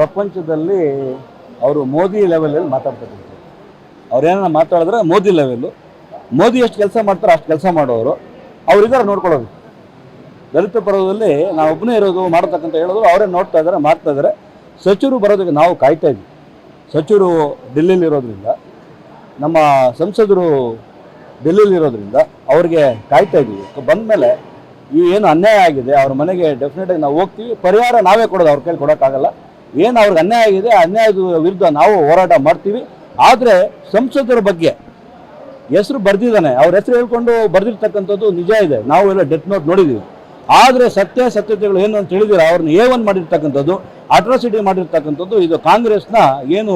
ಪ್ರಪಂಚದಲ್ಲಿ ಅವರು ಮೋದಿ ಲೆವೆಲಲ್ಲಿ ಮಾತಾಡ್ತಿದ್ರು. ಅವ್ರೇನ ಮಾತಾಡಿದ್ರೆ ಮೋದಿ ಲೆವೆಲ್ಲು, ಮೋದಿ ಎಷ್ಟು ಕೆಲಸ ಮಾಡ್ತಾರೆ ಅಷ್ಟು ಕೆಲಸ ಮಾಡೋರು ಅವರಿದ್ದಾರೆ ನೋಡ್ಕೊಳ್ಳೋದು. ದಲಿತ ಪರ್ವದಲ್ಲಿ ನಾವು ಒಬ್ಬನೇ ಇರೋದು ಮಾಡತಕ್ಕಂಥ ಹೇಳೋದು ಅವರೇ ನೋಡ್ತಾ ಇದ್ದಾರೆ, ಮಾಡ್ತಾ ಇದ್ದಾರೆ. ಸಚಿವರು ಬರೋದಕ್ಕೆ ನಾವು ಕಾಯ್ತಾ ಇದ್ವಿ. ಸಚಿವರು ಡೆಲ್ಲಿಲಿ ಇರೋದ್ರಿಂದ, ನಮ್ಮ ಸಂಸದರು ಡೆಲ್ಲಿಲಿ ಇರೋದ್ರಿಂದ ಅವ್ರಿಗೆ ಕಾಯ್ತಾ ಇದ್ದೀವಿ. ಬಂದ ಮೇಲೆ ಈ ಏನು ಅನ್ಯಾಯ ಆಗಿದೆ ಅವ್ರ ಮನೆಗೆ ಡೆಫಿನೆಟಾಗಿ ನಾವು ಹೋಗ್ತೀವಿ. ಪರಿಹಾರ ನಾವೇ ಕೊಡೋದು, ಅವ್ರ ಕೈಲಿ ಕೊಡೋಕ್ಕಾಗಲ್ಲ. ಏನು ಅವ್ರಿಗೆ ಅನ್ಯಾಯ ಆಗಿದೆ ಅನ್ಯಾಯದ ವಿರುದ್ಧ ನಾವು ಹೋರಾಟ ಮಾಡ್ತೀವಿ. ಆದರೆ ಸಂಸದರ ಬಗ್ಗೆ ಹೆಸರು ಬರೆದಿದ್ದಾನೆ, ಅವ್ರ ಹೆಸರು ಹೇಳ್ಕೊಂಡು ಬರೆದಿರ್ತಕ್ಕಂಥದ್ದು ನಿಜ ಇದೆ. ನಾವು ಎಲ್ಲ ಡೆತ್ ನೋಟ್ ನೋಡಿದ್ದೀವಿ. ಆದರೆ ಸತ್ಯತೆಗಳು ಏನು ಅಂತ ಹೇಳಿದ್ರೆ ಅವ್ರನ್ನ A1 ಮಾಡಿರ್ತಕ್ಕಂಥದ್ದು, ಅಟ್ರಾಸಿಟಿ ಮಾಡಿರ್ತಕ್ಕಂಥದ್ದು ಇದು ಕಾಂಗ್ರೆಸ್ನ ಏನು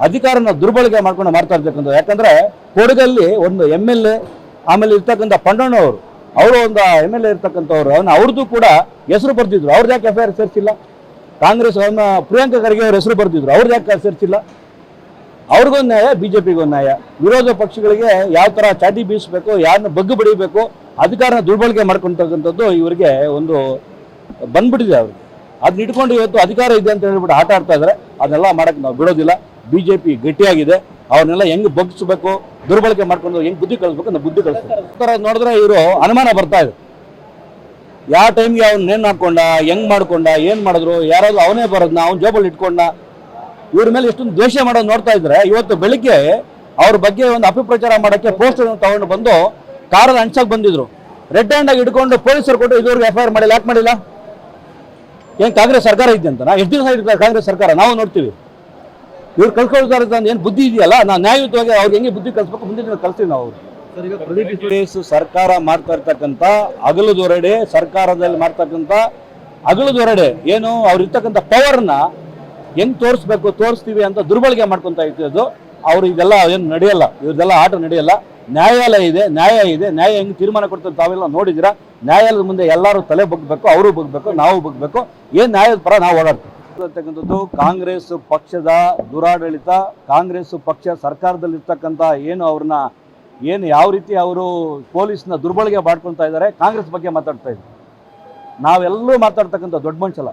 ಅಧಿಕಾರನ ದುರ್ಬಳಕೆ ಮಾಡ್ಕೊಂಡು ಮಾಡ್ತಾ ಇರ್ತಕ್ಕಂಥದ್ದು. ಯಾಕಂದರೆ ಕೊಡಗಲ್ಲಿ ಒಂದು MLA ಆಮೇಲೆ ಇರ್ತಕ್ಕಂಥ ಪಣ್ಣಣ್ಣವರು ಅವರು ಒಂದು MLA ಇರ್ತಕ್ಕಂಥವ್ರು ಅವ್ರದ್ದು ಕೂಡ ಹೆಸರು ಬರ್ತಿದ್ರು. ಅವ್ರದ್ದು ಯಾಕೆ FIR ಸೇರಿಸಿಲ್ಲ? ಕಾಂಗ್ರೆಸ್ ಅವ್ರನ್ನ ಪ್ರಿಯಾಂಕಾ ಖರ್ಗೆ ಅವ್ರ ಹೆಸರು ಬರ್ತಿದ್ರು, ಅವ್ರದ್ದು ಯಾಕೆ ಸೇರಿಸಿಲ್ಲ? ಅವ್ರಿಗೊಂದು ನ್ಯಾಯ, BJPಗೊಂದು ನ್ಯಾಯ. ವಿರೋಧ ಪಕ್ಷಗಳಿಗೆ ಯಾವ ಥರ ಚಾಟಿ ಬೀಸಬೇಕು, ಯಾರನ್ನ ಬಗ್ಗು ಬಡಿಬೇಕು, ಅಧಿಕಾರನ ದುರ್ಬಳಕೆ ಮಾಡ್ಕೊಳ್ತಕ್ಕಂಥದ್ದು ಇವರಿಗೆ ಒಂದು ಬಂದ್ಬಿಟ್ಟಿದೆ. ಅವ್ರಿಗೆ ಅದನ್ನ ಇಟ್ಕೊಂಡು ಇವತ್ತು ಅಧಿಕಾರ ಇದೆ ಅಂತ ಹೇಳ್ಬಿಟ್ಟು ಆಟ ಆಡ್ತಾ ಇದ್ದಾರೆ. ಅದನ್ನೆಲ್ಲ ಮಾಡೋಕ್ಕೆ ನಾವು ಬಿಡೋದಿಲ್ಲ. BJP ಗಟ್ಟಿಯಾಗಿದೆ. ಅವ್ರನ್ನೆಲ್ಲ ಹೆಂಗೆ ಬಗ್ಗಿಸ್ಬೇಕು, ದುರ್ಬಳಕೆ ಮಾಡ್ಕೊಂಡು ಹೆಂಗೆ ಬುದ್ಧಿ ಕಳಿಸ್ಬೇಕು ನಾವು ಬುದ್ಧಿ ಕಳಿಸ್ಬೇಕು. ನೋಡಿದ್ರೆ ಇವರು ಅನುಮಾನ ಬರ್ತಾ ಇದೆ. ಯಾವ ಟೈಮ್ಗೆ ಅವ್ನು ಏನ್ ಹಾಕೊಂಡ, ಹೆಂಗ್ ಮಾಡ್ಕೊಂಡ, ಏನ್ ಮಾಡಿದ್ರು, ಯಾರಾದ್ರೂ ಅವನೇ ಬರೋದನ್ನ ಅವ್ನ ಜೋಬಲ್ಲಿ ಇಟ್ಕೊಂಡ, ಇವ್ರ ಮೇಲೆ ಎಷ್ಟೊಂದು ದ್ವೇಷ ಮಾಡೋದು ನೋಡ್ತಾ ಇದ್ರೆ ಇವತ್ತು ಬೆಳಿಗ್ಗೆ ಅವ್ರ ಬಗ್ಗೆ ಒಂದು ಅಪಪ್ರಚಾರ ಮಾಡೋಕ್ಕೆ ಪೋಸ್ಟರ್ ತಗೊಂಡು ಬಂದು ಕಾರಲ್ಲಿ ಅಂಚಕ್ ಬಂದಿದ್ರು. ರೆಡ್ ಹ್ಯಾಂಡ್ ಆಗಿ ಹಿಡ್ಕೊಂಡು ಪೊಲೀಸರು ಕೊಟ್ಟು ಇದುವರೆಗೂ FIR ಮಾಡಿಲ್ಲ. ಯಾಕೆ ಮಾಡಿಲ್ಲ? ಏನ್ ಕಾಂಗ್ರೆಸ್ ಸರ್ಕಾರ ಇದೆ ಅಂತ? ಎಷ್ಟು ದಿವಸ ಇರ್ತಾರೆ ಕಾಂಗ್ರೆಸ್ ಸರ್ಕಾರ? ನಾವು ನೋಡ್ತೀವಿ. ಇವ್ರು ಕಲ್ಕೊಳ್ತಾರೆ ಏನು ಬುದ್ಧಿ ಇದೆಯಲ್ಲ, ನಾವು ನ್ಯಾಯಯುತವಾಗಿ ಅವ್ರಿಗೆ ಹೆಂಗೆ ಬುದ್ಧಿ ಕಲಿಸ್ಬೇಕು ಮುಂದಿನ ದಿನ ಕಲಿಸ್ತೀವಿ ನಾವು. ಸರ್ಕಾರ ಮಾಡ್ತಾ ಇರ್ತಕ್ಕಂಥ ಹಗಲು ದೊರಡೆ, ಸರ್ಕಾರದಲ್ಲಿ ಮಾಡ್ತಕ್ಕಂಥ ಹಗಲು ದೊರಡೆ ಏನು ಅವ್ರು ಇರ್ತಕ್ಕಂಥ ಪವರ್ನ ಹೆಂಗ್ ತೋರಿಸ್ತೀವಿ ಅಂತ ದುರ್ಬಳಕೆ ಮಾಡ್ಕೊತಾ ಇದ್ದು. ಅವ್ರು ಇದೆಲ್ಲ ಏನು ನಡೆಯಲ್ಲ, ಇವ್ರದೆಲ್ಲ ಆಟ ನಡೆಯಲ್ಲ. ನ್ಯಾಯಾಲಯ ಇದೆ, ನ್ಯಾಯ ಇದೆ. ನ್ಯಾಯ ಹೆಂಗೆ ತೀರ್ಮಾನ ಕೊಡ್ತಾರೆ ತಾವೆಲ್ಲ ನೋಡಿದ್ದೀರಾ. ನ್ಯಾಯಾಲಯದ ಮುಂದೆ ಎಲ್ಲರೂ ತಲೆ ಬಗ್ಬೇಕು, ಅವರು ಬಗ್ಬೇಕು, ನಾವು ಬಗ್ಬೇಕು. ಏನು ನ್ಯಾಯದ ಪರ ನಾವು ಓಡಾಡ್ತೀವಿ ಅಂತಕ್ಕಂಥದ್ದು. ಕಾಂಗ್ರೆಸ್ ಪಕ್ಷದ ದುರಾಡಳಿತ, ಕಾಂಗ್ರೆಸ್ ಪಕ್ಷ ಸರ್ಕಾರದಲ್ಲಿರ್ತಕ್ಕಂಥ ಏನು ಅವ್ರನ್ನ ಏನು ಯಾವ ರೀತಿ ಅವರು ಪೊಲೀಸ್ನ ದುರ್ಬಳಕೆ ಮಾಡ್ಕೊತಾ ಇದ್ದಾರೆ, ಕಾಂಗ್ರೆಸ್ ಬಗ್ಗೆ ಮಾತಾಡ್ತಾ ಇದ್ದಾರೆ. ನಾವೆಲ್ಲರೂ ಮಾತಾಡ್ತಕ್ಕಂಥ ದೊಡ್ಡ ಮನುಷ್ಯಲ್ಲ.